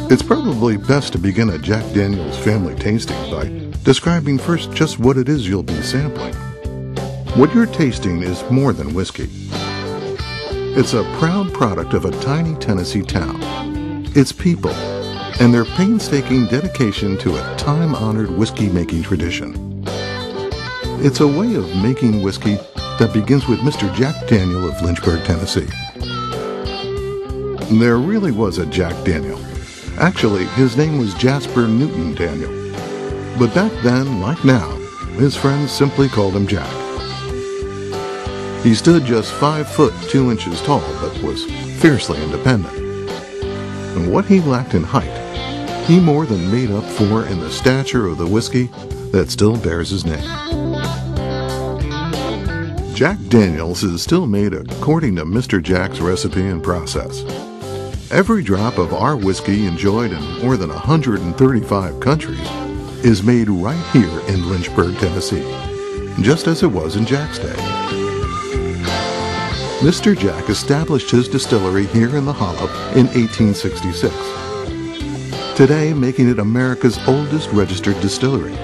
It's probably best to begin a Jack Daniel's family tasting by describing first just what it is you'll be sampling. What you're tasting is more than whiskey. It's a proud product of a tiny Tennessee town, its people, and their painstaking dedication to a time-honored whiskey-making tradition. It's a way of making whiskey that begins with Mr. Jack Daniel of Lynchburg, Tennessee. There really was a Jack Daniel. Actually, his name was Jasper Newton Daniel. But back then, like now, his friends simply called him Jack. He stood just 5 foot 2 inches tall, but was fiercely independent. And what he lacked in height, he more than made up for in the stature of the whiskey that still bears his name. Jack Daniel's is still made according to Mr. Jack's recipe and process. Every drop of our whiskey enjoyed in more than 135 countries is made right here in Lynchburg, Tennessee, just as it was in Jack's day. Mr. Jack established his distillery here in the Hollow in 1866, today making it America's oldest registered distillery.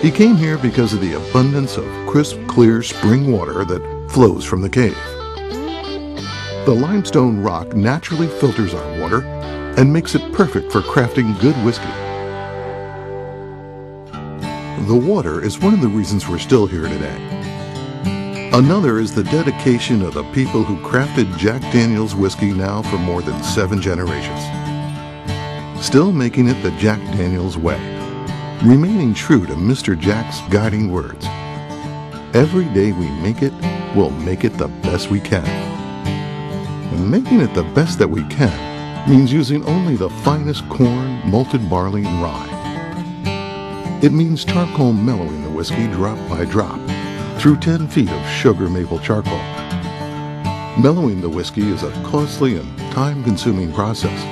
He came here because of the abundance of crisp, clear spring water that flows from the cave. The limestone rock naturally filters our water and makes it perfect for crafting good whiskey. The water is one of the reasons we're still here today. Another is the dedication of the people who crafted Jack Daniel's whiskey now for more than 7 generations. Still making it the Jack Daniel's way, remaining true to Mr. Jack's guiding words. Every day we make it, we'll make it the best we can. And making it the best that we can means using only the finest corn, malted barley, and rye. It means charcoal mellowing the whiskey drop by drop through 10 feet of sugar maple charcoal. Mellowing the whiskey is a costly and time-consuming process,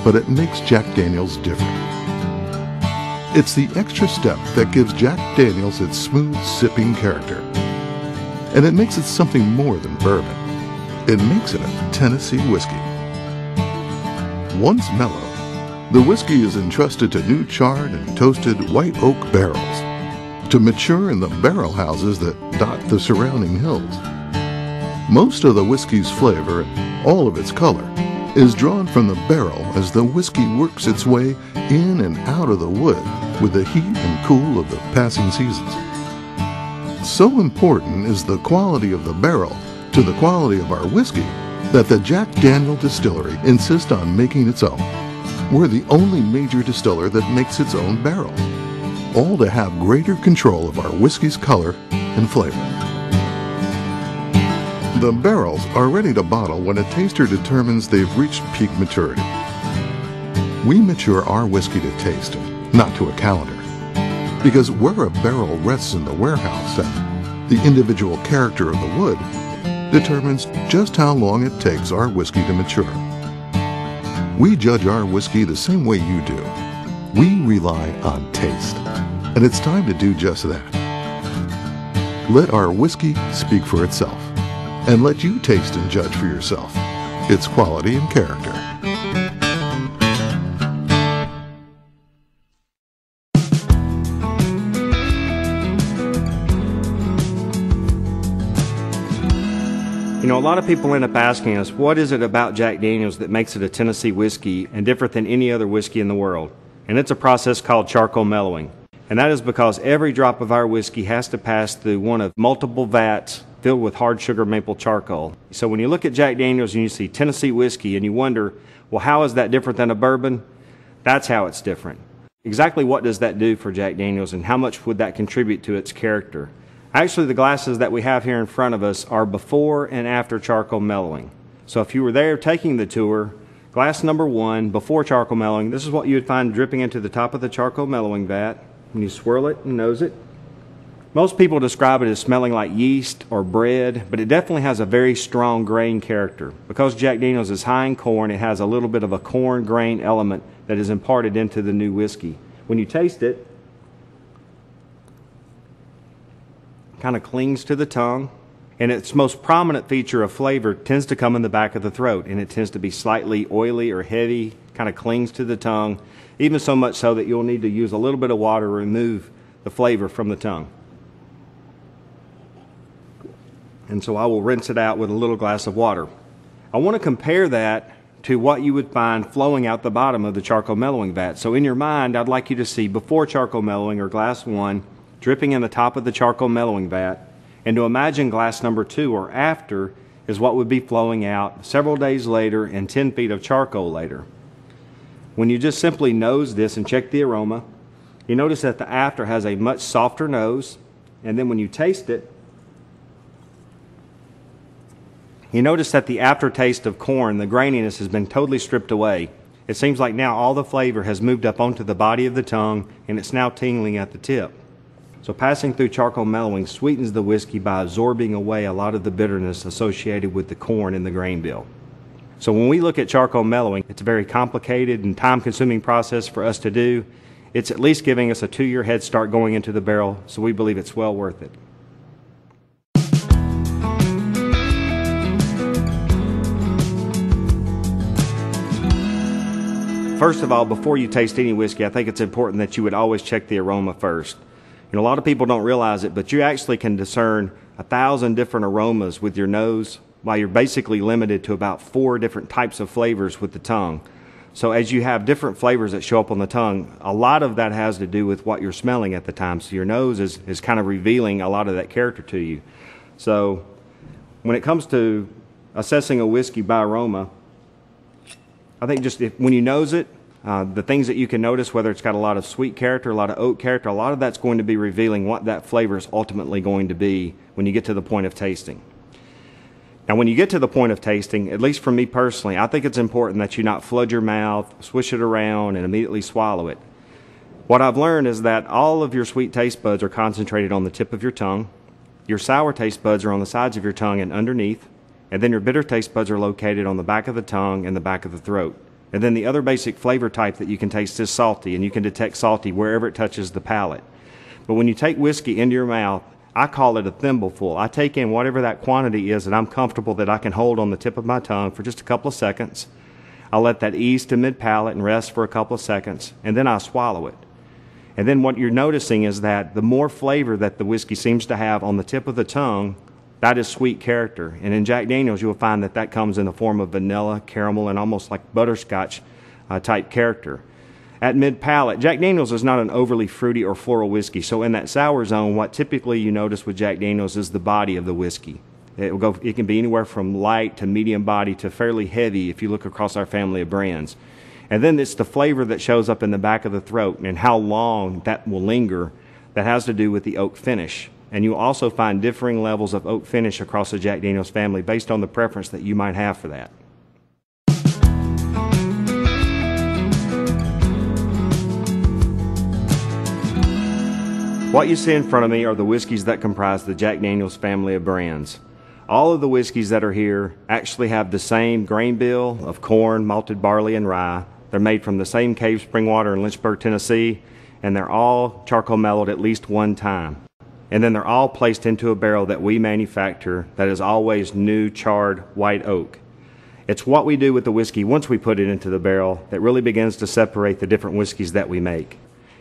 but it makes Jack Daniel's different. It's the extra step that gives Jack Daniel's its smooth, sipping character. And it makes it something more than bourbon. It makes it a Tennessee whiskey. Once mellow, the whiskey is entrusted to new charred and toasted white oak barrels to mature in the barrel houses that dot the surrounding hills. Most of the whiskey's flavor and all of its color is drawn from the barrel as the whiskey works its way in and out of the wood with the heat and cool of the passing seasons. So important is the quality of the barrel to the quality of our whiskey that the Jack Daniel Distillery insists on making its own. We're the only major distiller that makes its own barrels, all to have greater control of our whiskey's color and flavor. The barrels are ready to bottle when a taster determines they've reached peak maturity. We mature our whiskey to taste, not to a calendar, because where a barrel rests in the warehouse and the individual character of the wood determines just how long it takes our whiskey to mature. We judge our whiskey the same way you do. We rely on taste, and it's time to do just that. Let our whiskey speak for itself, and let you taste and judge for yourself its quality and character. You know, a lot of people end up asking us, what is it about Jack Daniel's that makes it a Tennessee whiskey and different than any other whiskey in the world? And it's a process called charcoal mellowing. And that is because every drop of our whiskey has to pass through one of multiple vats filled with hard sugar maple charcoal. So when you look at Jack Daniel's and you see Tennessee whiskey and you wonder, well, how is that different than a bourbon? That's how it's different. Exactly what does that do for Jack Daniel's and how much would that contribute to its character? Actually, the glasses that we have here in front of us are before and after charcoal mellowing. So if you were there taking the tour, glass number 1, before charcoal mellowing, this is what you would find dripping into the top of the charcoal mellowing vat. When you swirl it and nose it, most people describe it as smelling like yeast or bread, but it definitely has a very strong grain character. Because Jack Daniel's is high in corn, it has a little bit of a corn grain element that is imparted into the new whiskey. When you taste it, kind of clings to the tongue. And its most prominent feature of flavor tends to come in the back of the throat, and it tends to be slightly oily or heavy, kind of clings to the tongue, even so much so that you'll need to use a little bit of water to remove the flavor from the tongue. And so I will rinse it out with a little glass of water. I want to compare that to what you would find flowing out the bottom of the charcoal mellowing vat. So in your mind, I'd like you to see before charcoal mellowing, or glass 1, dripping in the top of the charcoal mellowing vat, and to imagine glass number 2, or after, is what would be flowing out several days later and 10 feet of charcoal later. When you just simply nose this and check the aroma, you notice that the after has a much softer nose, and then when you taste it, you notice that the aftertaste of corn, the graininess, has been totally stripped away. It seems like now all the flavor has moved up onto the body of the tongue, and it's now tingling at the tip. So passing through charcoal mellowing sweetens the whiskey by absorbing away a lot of the bitterness associated with the corn in the grain bill. So when we look at charcoal mellowing, it's a very complicated and time-consuming process for us to do. It's at least giving us a 2-year head start going into the barrel, so we believe it's well worth it. First of all, before you taste any whiskey, I think it's important that you would always check the aroma first. A lot of people don't realize it, but you actually can discern 1,000 different aromas with your nose, while you're basically limited to about 4 different types of flavors with the tongue. So as you have different flavors that show up on the tongue, a lot of that has to do with what you're smelling at the time. So your nose is kind of revealing a lot of that character to you. So when it comes to assessing a whiskey by aroma, I think just when you nose it, the things that you can notice, whether it's got a lot of sweet character, a lot of oak character, a lot of that's going to be revealing what that flavor is ultimately going to be when you get to the point of tasting. Now, when you get to the point of tasting, at least for me personally, I think it's important that you not flood your mouth, swish it around, and immediately swallow it. What I've learned is that all of your sweet taste buds are concentrated on the tip of your tongue. Your sour taste buds are on the sides of your tongue and underneath. And then your bitter taste buds are located on the back of the tongue and the back of the throat. And then the other basic flavor type that you can taste is salty, and you can detect salty wherever it touches the palate. But when you take whiskey into your mouth, I call it a thimbleful. I take in whatever that quantity is that I'm comfortable that I can hold on the tip of my tongue for just a couple of seconds. I'll let that ease to mid-palate and rest for a couple of seconds, and then I swallow it. And then what you're noticing is that the more flavor that the whiskey seems to have on the tip of the tongue, that is sweet character. And in Jack Daniel's, you'll find that that comes in the form of vanilla, caramel, and almost like butterscotch type character. At mid-palate, Jack Daniel's is not an overly fruity or floral whiskey. So in that sour zone, what typically you notice with Jack Daniel's is the body of the whiskey. It can be anywhere from light to medium body to fairly heavy if you look across our family of brands. And then it's the flavor that shows up in the back of the throat and how long that will linger that has to do with the oak finish. And you'll also find differing levels of oak finish across the Jack Daniel's family based on the preference that you might have for that. What you see in front of me are the whiskeys that comprise the Jack Daniel's family of brands. All of the whiskeys that are here actually have the same grain bill of corn, malted barley, and rye. They're made from the same cave spring water in Lynchburg, Tennessee, and they're all charcoal mellowed at least one time. And then they're all placed into a barrel that we manufacture that is always new charred white oak. It's what we do with the whiskey once we put it into the barrel that really begins to separate the different whiskeys that we make.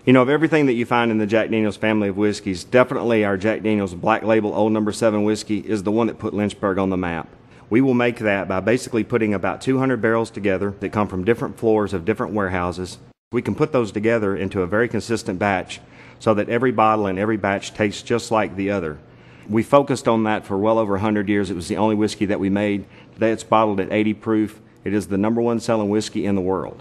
Of everything that you find in the Jack Daniel's family of whiskeys, definitely our Jack Daniel's Black Label Old No. 7 whiskey is the one that put Lynchburg on the map. We will make that by basically putting about 200 barrels together that come from different floors of different warehouses. We can put those together into a very consistent batch so that every bottle and every batch tastes just like the other. We focused on that for well over 100 years. It was the only whiskey that we made. Today it's bottled at 80 proof. It is the #1 selling whiskey in the world.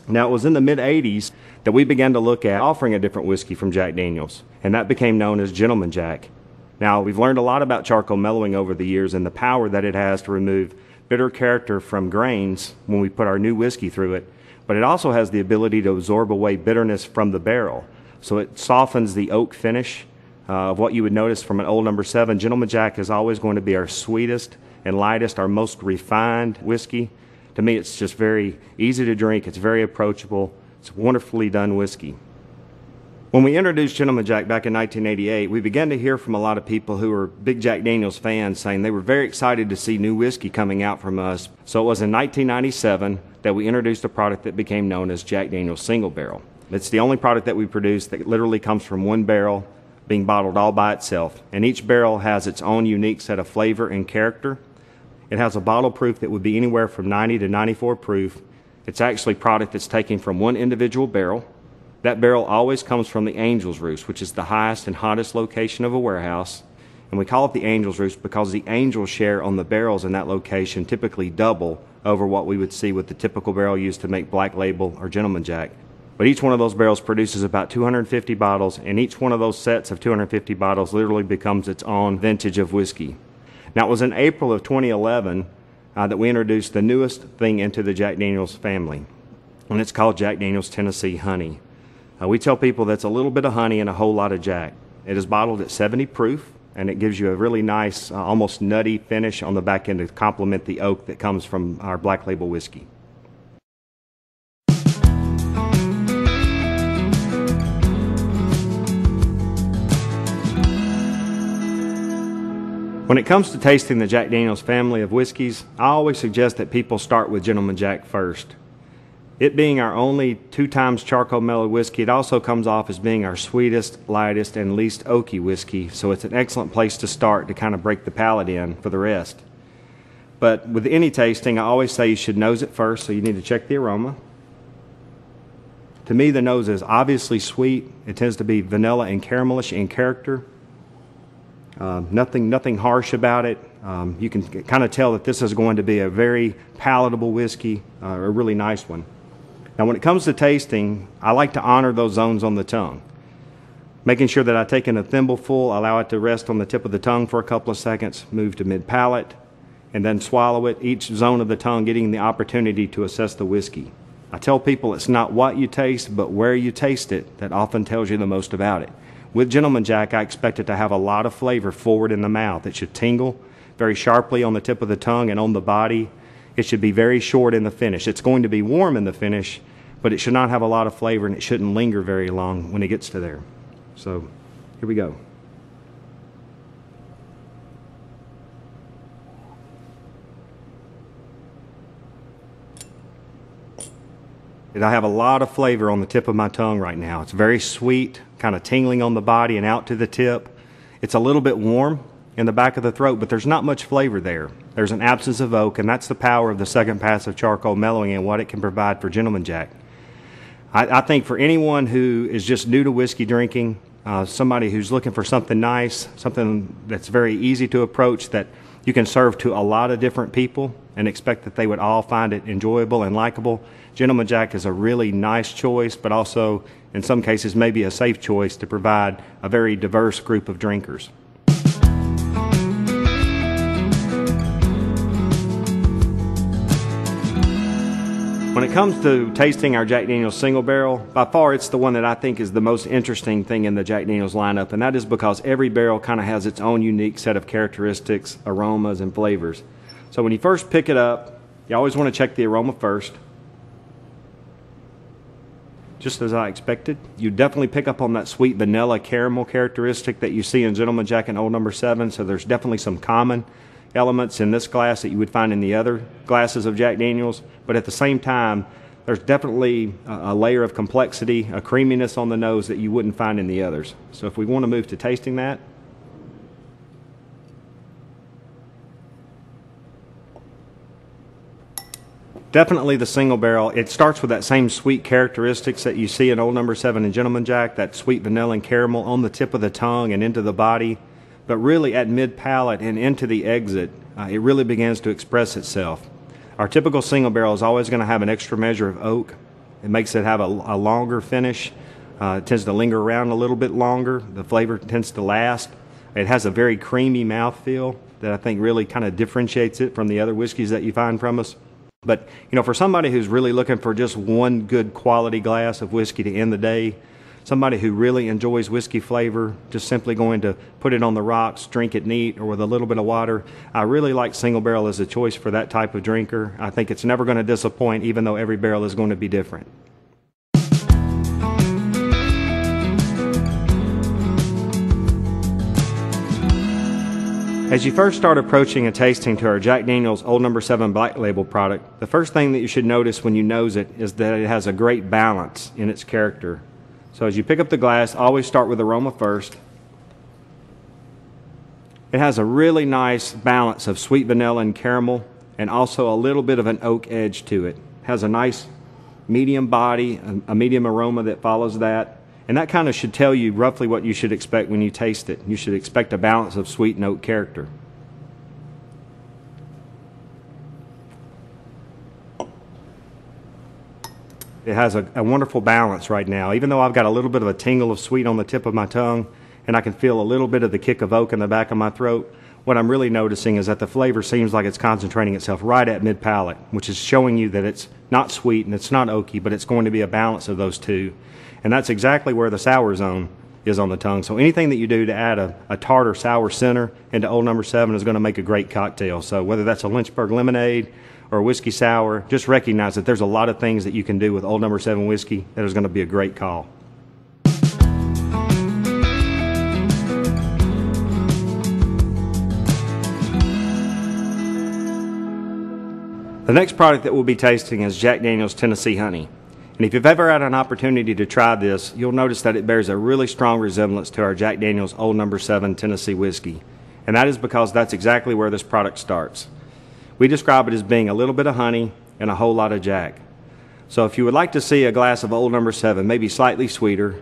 Now, it was in the mid-'80s that we began to look at offering a different whiskey from Jack Daniel's, and that became known as Gentleman Jack. Now, we've learned a lot about charcoal mellowing over the years and the power that it has to remove bitter character from grains when we put our new whiskey through it, but it also has the ability to absorb away bitterness from the barrel. So it softens the oak finish of what you would notice from an Old No. 7. Gentleman Jack is always going to be our sweetest and lightest, our most refined whiskey. To me, it's just very easy to drink. It's very approachable. It's wonderfully done whiskey. When we introduced Gentleman Jack back in 1988, we began to hear from a lot of people who were big Jack Daniels fans saying they were very excited to see new whiskey coming out from us. So it was in 1997 that we introduced a product that became known as Jack Daniels Single Barrel. It's the only product that we produce that literally comes from one barrel being bottled all by itself. And each barrel has its own unique set of flavor and character. It has a bottle proof that would be anywhere from 90 to 94 proof. It's actually product that's taken from one individual barrel. That barrel always comes from the Angel's Roost, which is the highest and hottest location of a warehouse. And we call it the Angel's Roost because the angels share on the barrels in that location typically double over what we would see with the typical barrel used to make Black Label or Gentleman Jack. But each one of those barrels produces about 250 bottles, and each one of those sets of 250 bottles literally becomes its own vintage of whiskey. Now, it was in April of 2011 that we introduced the newest thing into the Jack Daniels family, and it's called Jack Daniels Tennessee Honey. We tell people that's a little bit of honey and a whole lot of Jack. It is bottled at 70 proof, and it gives you a really nice, almost nutty finish on the back end to complement the oak that comes from our Black Label whiskey. When it comes to tasting the Jack Daniels family of whiskeys, I always suggest that people start with Gentleman Jack first. It being our only 2 times charcoal mellowed whiskey, it also comes off as being our sweetest, lightest, and least oaky whiskey, so it's an excellent place to start to kind of break the palate in for the rest. But with any tasting, I always say you should nose it first, so you need to check the aroma. To me, the nose is obviously sweet. It tends to be vanilla and caramelish in character. Nothing harsh about it. You can kind of tell that this is going to be a very palatable whiskey, a really nice one. Now, when it comes to tasting, I like to honor those zones on the tongue. Making sure that I take in a thimbleful, allow it to rest on the tip of the tongue for a couple of seconds, move to mid-palate, and then swallow it, each zone of the tongue getting the opportunity to assess the whiskey. I tell people it's not what you taste, but where you taste it that often tells you the most about it. With Gentleman Jack, I expect it to have a lot of flavor forward in the mouth. It should tingle very sharply on the tip of the tongue and on the body. It should be very short in the finish. It's going to be warm in the finish, but it should not have a lot of flavor, and it shouldn't linger very long when it gets to there. So, here we go. I have a lot of flavor on the tip of my tongue right now. It's very sweet, kind of tingling on the body and out to the tip. It's a little bit warm in the back of the throat, but there's not much flavor there. There's an absence of oak, and that's the power of the second pass of charcoal mellowing and what it can provide for Gentleman Jack. I think for anyone who is just new to whiskey drinking, somebody who's looking for something nice, something that's very easy to approach, that you can serve to a lot of different people and expect that they would all find it enjoyable and likable, Gentleman Jack is a really nice choice, but also, in some cases, maybe a safe choice to provide a very diverse group of drinkers. When it comes to tasting our Jack Daniels Single Barrel, by far it's the one that I think is the most interesting thing in the Jack Daniels lineup, and that is because every barrel kind of has its own unique set of characteristics, aromas, and flavors. So when you first pick it up, you always want to check the aroma first. Just as I expected, you definitely pick up on that sweet vanilla caramel characteristic that you see in Gentleman Jack and Old No. 7, so there's definitely some common elements in this glass that you would find in the other glasses of Jack Daniels, but at the same time, there's definitely a layer of complexity, a creaminess on the nose that you wouldn't find in the others. So if we want to move to tasting that, definitely the single barrel. It starts with that same sweet characteristics that you see in Old No. 7 and Gentleman Jack, that sweet vanilla and caramel on the tip of the tongue and into the body. But really at mid-palate and into the exit, it really begins to express itself. Our typical single barrel is always going to have an extra measure of oak. It makes it have a longer finish. It tends to linger around a little bit longer. The flavor tends to last. It has a very creamy mouthfeel that I think really kind of differentiates it from the other whiskeys that you find from us. But, you know, for somebody who's really looking for just one good quality glass of whiskey to end the day, somebody who really enjoys whiskey flavor, just simply going to put it on the rocks, drink it neat, or with a little bit of water, I really like single barrel as a choice for that type of drinker. I think it's never going to disappoint, even though every barrel is going to be different. As you first start approaching a tasting to our Jack Daniel's Old No. 7 Black Label product, the first thing that you should notice when you nose it is that it has a great balance in its character. So as you pick up the glass, always start with aroma first. It has a really nice balance of sweet vanilla and caramel, and also a little bit of an oak edge to it. It has a nice medium body, a medium aroma that follows that. And that kind of should tell you roughly what you should expect when you taste it. You should expect a balance of sweet and oak character. It has a wonderful balance right now. Even though I've got a little bit of a tingle of sweet on the tip of my tongue, and I can feel a little bit of the kick of oak in the back of my throat, what I'm really noticing is that the flavor seems like it's concentrating itself right at mid-palate, which is showing you that it's not sweet and it's not oaky, but it's going to be a balance of those two. And that's exactly where the sour zone is on the tongue. So anything that you do to add a tart or sour center into Old No. 7 is going to make a great cocktail. So whether that's a Lynchburg lemonade or a whiskey sour, just recognize that there's a lot of things that you can do with Old No. 7 whiskey that is going to be a great call. The next product that we'll be tasting is Jack Daniel's Tennessee Honey. And if you've ever had an opportunity to try this, you'll notice that it bears a really strong resemblance to our Jack Daniel's Old No. 7 Tennessee whiskey. And that is because that's exactly where this product starts. We describe it as being a little bit of honey and a whole lot of Jack. So if you would like to see a glass of Old No. 7, maybe slightly sweeter,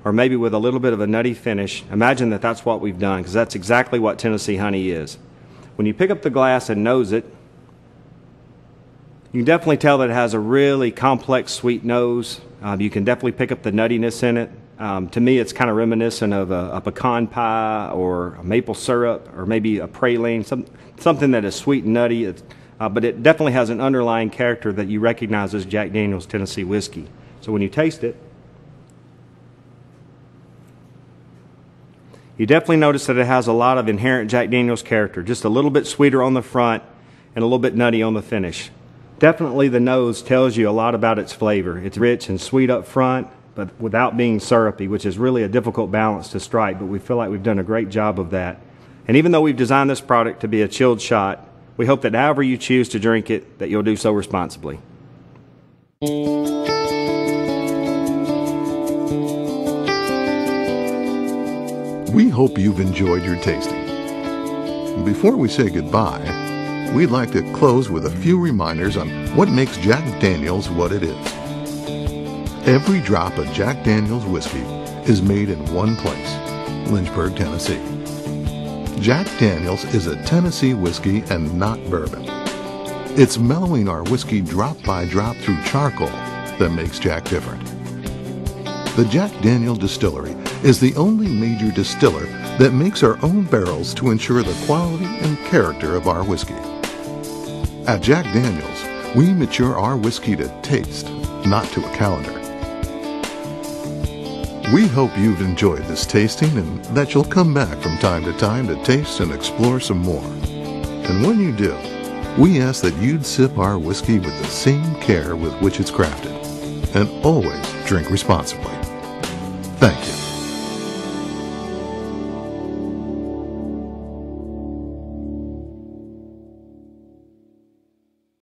or maybe with a little bit of a nutty finish, imagine that that's what we've done, because that's exactly what Tennessee Honey is. When you pick up the glass and nose it, you can definitely tell that it has a really complex sweet nose. You can definitely pick up the nuttiness in it. To me, it's kind of reminiscent of a pecan pie or a maple syrup or maybe a praline, something that is sweet and nutty. But it definitely has an underlying character that you recognize as Jack Daniel's Tennessee whiskey. So when you taste it, you definitely notice that it has a lot of inherent Jack Daniel's character, just a little bit sweeter on the front and a little bit nutty on the finish. Definitely the nose tells you a lot about its flavor. It's rich and sweet up front, but without being syrupy, which is really a difficult balance to strike, but we feel like we've done a great job of that. And even though we've designed this product to be a chilled shot, we hope that however you choose to drink it, that you'll do so responsibly. We hope you've enjoyed your tasting. Before we say goodbye, we'd like to close with a few reminders on what makes Jack Daniel's what it is. Every drop of Jack Daniel's whiskey is made in one place, Lynchburg, Tennessee. Jack Daniel's is a Tennessee whiskey and not bourbon. It's mellowing our whiskey drop by drop through charcoal that makes Jack different. The Jack Daniel Distillery is the only major distiller that makes our own barrels to ensure the quality and character of our whiskey. At Jack Daniel's, we mature our whiskey to taste, not to a calendar. We hope you've enjoyed this tasting and that you'll come back from time to time to taste and explore some more. And when you do, we ask that you'd sip our whiskey with the same care with which it's crafted, and always drink responsibly. Thank you.